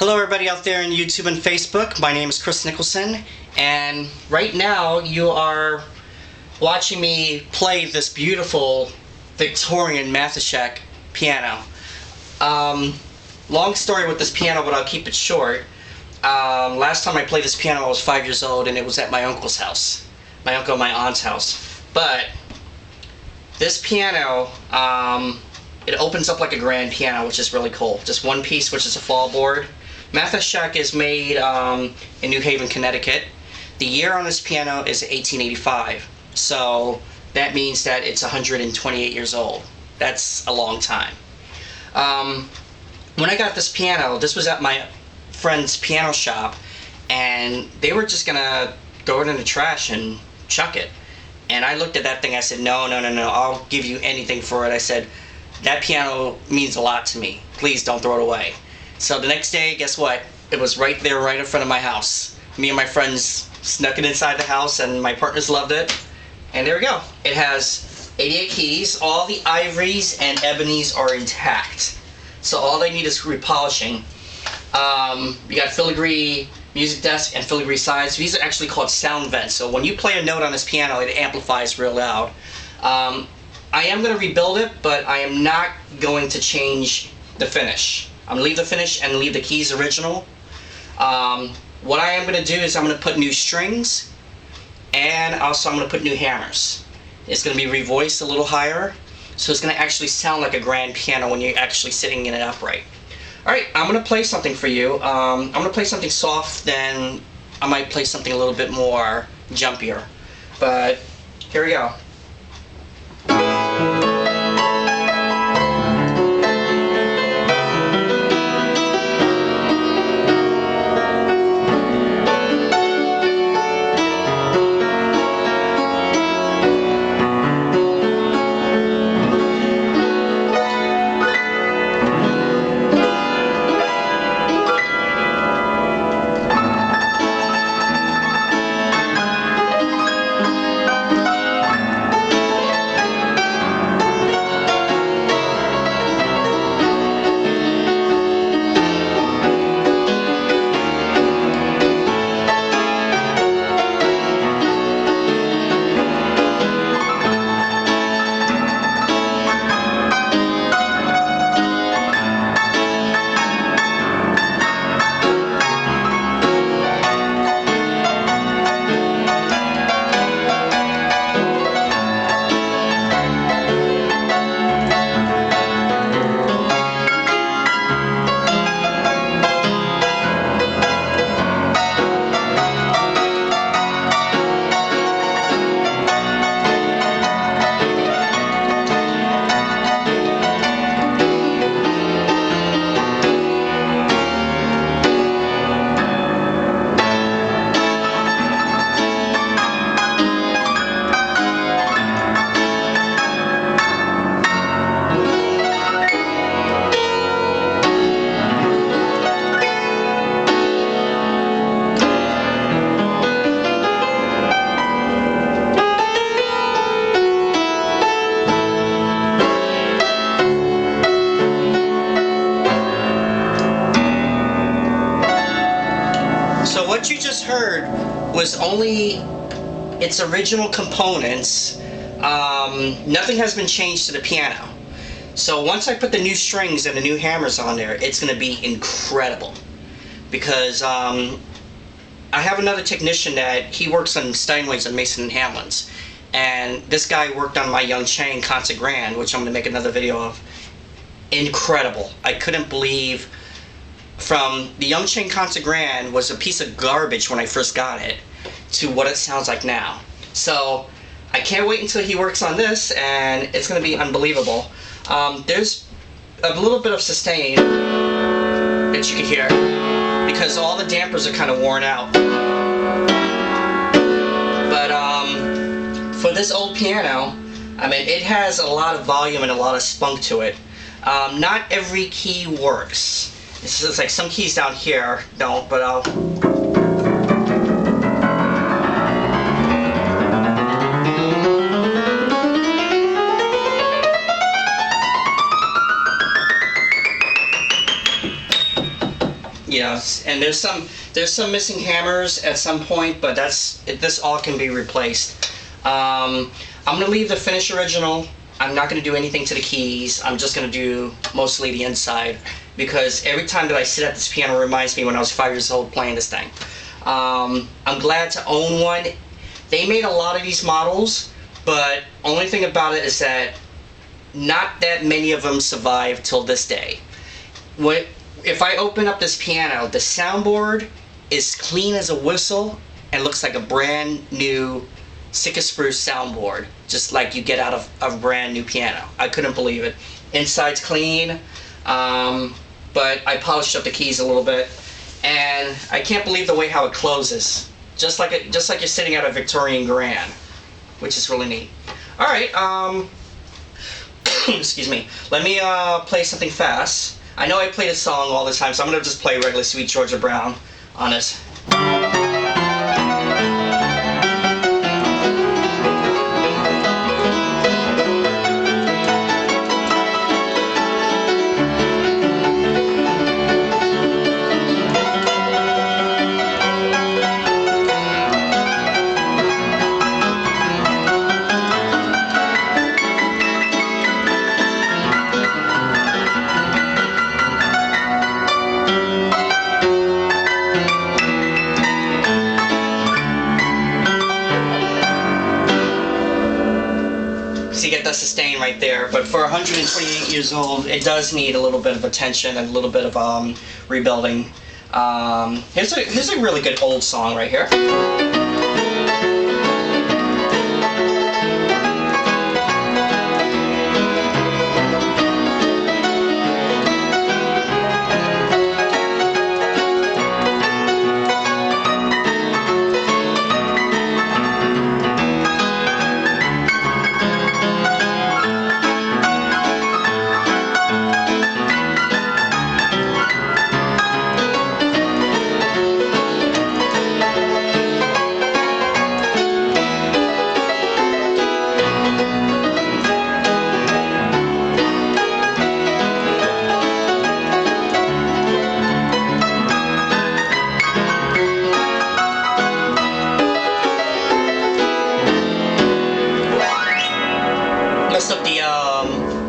Hello everybody out there in YouTube and Facebook. My name is Kris Nicholson, and right now you are watching me play this beautiful Victorian Mathushek piano. Long story with this piano, but I'll keep it short. Last time I played this piano I was 5 years old, and it was at my uncle's house. My uncle and my aunt's house. But this piano, it opens up like a grand piano, which is really cool. Just one piece, which is a fall board. Mathushek is made in New Haven, Connecticut. The year on this piano is 1885. So that means that it's 128 years old. That's a long time. When I got this piano, this was at my friend's piano shop, and they were just gonna throw it in the trash and chuck it. And I looked at that thing, I said, no, I'll give you anything for it. I said, that piano means a lot to me. Please don't throw it away. So the next day, guess what? It was right there, right in front of my house. Me and my friends snuck it inside the house, and my partners loved it. And there we go. It has 88 keys. All the ivories and ebonies are intact. So all they need is repolishing. You got filigree music desk and filigree sides. These are actually called sound vents. So when you play a note on this piano, it amplifies real loud. I am going to rebuild it, but I am not going to change the finish. I'm going to leave the finish and leave the keys original. What I am going to do is I'm going to put new strings, and also I'm going to put new hammers. It's going to be revoiced a little higher, so it's going to actually sound like a grand piano when you're actually sitting in it upright. Alright, I'm going to play something for you. I'm going to play something soft, then I might play something a little bit more jumpier. But here we go. So what you just heard was only its original components. Nothing has been changed to the piano. So once I put the new strings and the new hammers on there, it's going to be incredible. Because I have another technician that he works on Steinways and Mason and Hamlin's. And this guy worked on my Young Chang Concert Grand, which I'm going to make another video of. Incredible. I couldn't believe. From the Young Chang Concert Grand was a piece of garbage when I first got it to what it sounds like now. So I can't wait until he works on this, and it's going to be unbelievable. There's a little bit of sustain that you can hear because all the dampers are kind of worn out. But for this old piano, I mean, it has a lot of volume and a lot of spunk to it. Not every key works. It's just like some keys down here don't, but I'll... and there's some missing hammers at some point, but this all can be replaced. I'm gonna leave the finish original. I'm not gonna do anything to the keys. I'm just gonna do mostly the inside, because every time that I sit at this piano, it reminds me when I was 5 years old playing this thing. I'm glad to own one. They made a lot of these models, but only thing about it is that not that many of them survive till this day. If I open up this piano, the soundboard is clean as a whistle and looks like a brand new Sitka Spruce soundboard, just like you get out of a brand new piano. I couldn't believe it. Inside's clean, but I polished up the keys a little bit, and I can't believe the way how it closes, just like you're sitting at a Victorian Grand, which is really neat. All right, excuse me. Let me play something fast. I know I play this song all the time, so I'm gonna just play regular Sweet Georgia Brown on this. So you get that sustain right there, but for 128 years old, it does need a little bit of attention and a little bit of rebuilding. Here's a really good old song right here.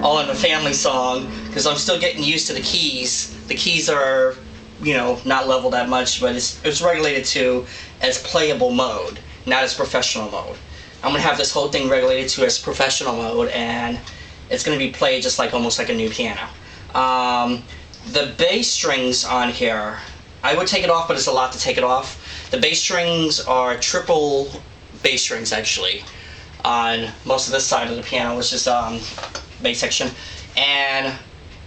All in the Family song, because I'm still getting used to the keys. The keys are, not leveled that much, but it's regulated to as playable mode, not as professional mode. I'm gonna have this whole thing regulated to as professional mode, and it's gonna be played just like almost like a new piano. The bass strings on here, I would take it off, but it's a lot to take it off. The bass strings are triple bass strings actually on most of this side of the piano, which is bass section, and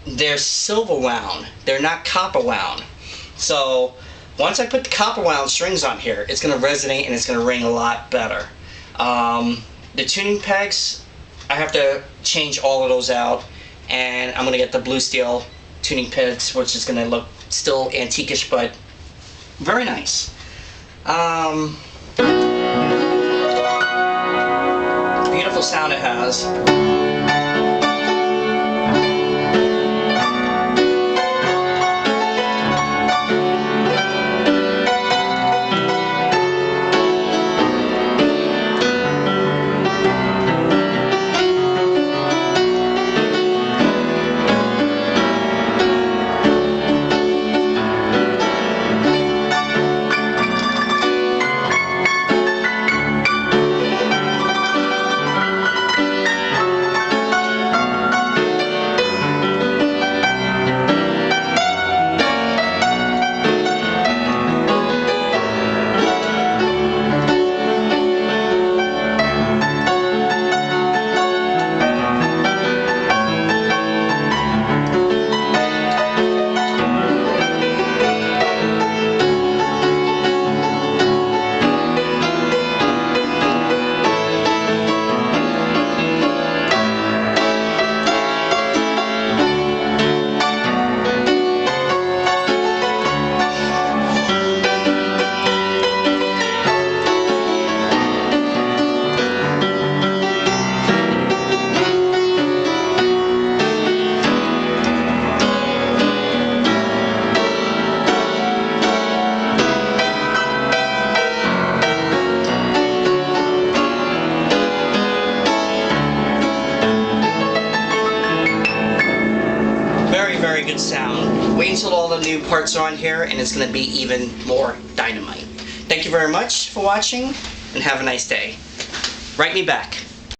they're silver wound. They're not copper wound. So once I put the copper wound strings on here, it's going to resonate and it's going to ring a lot better. The tuning pegs, I have to change all of those out, and I'm going to get the blue steel tuning pegs, which is going to look still antiquish, but very nice. Beautiful sound it has. good sound. Wait until all the new parts are on here and it's going to be even more dynamite. Thank you very much for watching and have a nice day. Write me back.